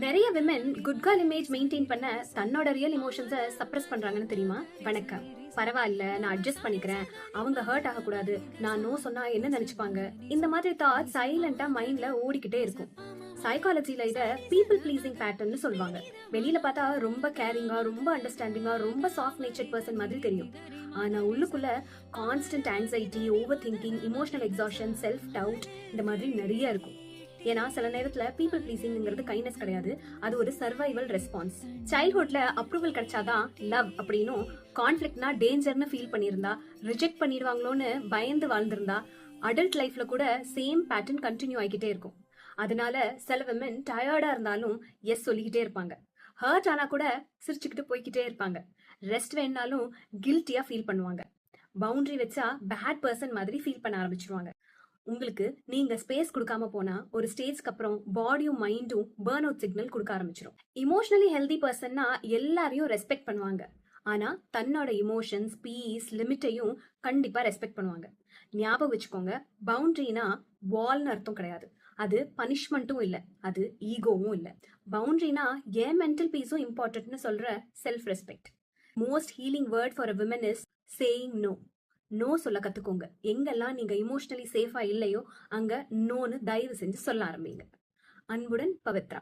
நிறைய women good girl image maintain பண்ண தன்னோட ரியல் இமோஷன்ஸை சப்ரஸ் பண்றாங்கன்னு தெரியுமா? வணக்கம். பரவாயில்ல, நான் அட்ஜஸ்ட் பண்ணிக்கிறேன், அவங்க ஹர்ட் ஆகக்கூடாது, நான் நோ சொன்னா என்ன நினைச்சுப்பாங்க, இந்த மாதிரி தாட் சைலண்டா மைண்ட்ல ஓடிக்கிட்டே இருக்கும். சைக்காலஜில இத பீப்புள் ப்ளீசிங் பேட்டர்ன்னு சொல்லுவாங்க. வெளியில பார்த்தா ரொம்ப கேரிங்கா, ரொம்ப அண்டர்ஸ்டாண்டிங்கா, ரொம்ப சாஃப்ட் நேச்சர் பர்சன் மாதிரி தெரியும். ஆனா உள்ளுக்குள்ள constant anxiety, over thinking, emotional exhaustion, self doubt இந்த மாதிரி நிறைய இருக்கும். ஏன்னா சில நேரத்துல பீப்புள் ப்ளீசிங்கிறது கைண்ட்னஸ் கிடையாது, அது ஒரு சர்வைவல் ரெஸ்பான்ஸ். சைல்ட்ஹுட்ல அப்ரூவல் கிடைச்சாதான் லவ் அப்படின்னும், கான்ஃபிளிக்ட்னா டேஞ்சர்னு ஃபீல் பண்ணியிருந்தா, ரிஜெக்ட் பண்ணிடுவாங்களோன்னு பயந்து வாழ்ந்திருந்தா, அடல்ட் லைஃப்ல கூட சேம் பேட்டர்ன் கண்டினியூ ஆகிக்கிட்டே இருக்கும். அதனால சில விமன் டயர்டா இருந்தாலும் எஸ் சொல்லிக்கிட்டே இருப்பாங்க. ஹர்ட் ஆனா கூட சிரிச்சுக்கிட்டு போய்கிட்டே இருப்பாங்க. ரெஸ்ட் வேணாலும் கில்ட்டியா ஃபீல் பண்ணுவாங்க. பவுண்டரி வச்சா பேட் பர்சன் மாதிரி ஃபீல் பண்ண ஆரம்பிச்சிருவாங்க. உங்களுக்கு நீங்க ஸ்பேஸ் கொடுக்காம போனா ஒரு ஸ்டேஜ்க்கு அப்புறம் பாடியும் மைண்டும் பர்ன் அவுட் சிக்னல் கொடுக்க ஆரம்பிச்சிடும். இமோஷனலி ஹெல்தி பர்சன்னா எல்லாரையும் ரெஸ்பெக்ட் பண்ணுவாங்க. ஆனா தன்னோட இமோஷன்ஸ், பீஸ், லிமிட்டையும் கண்டிப்பா ரெஸ்பெக்ட் பண்ணுவாங்க. ஞாபகம் வச்சுக்கோங்க, பவுண்டரினா வால்னு அர்த்தம் கிடையாது. அது பனிஷ்மெண்ட்டும் இல்ல, அது ஈகோவும் இல்ல. பவுண்டரினா ஏன் மென்டல் பீஸும் இம்பார்ட்டன்ட்னு சொல்ற self respect. Most healing word for a women is saying no. No சொல்ல கத்துக்கோங்க. எங்கெல்லாம் நீங்க இமோஷனலி சேஃபா இல்லையோ அங்க நோன்னு தயவு செஞ்சு சொல்ல ஆரம்பிங்க. அன்புடன் பவித்ரா.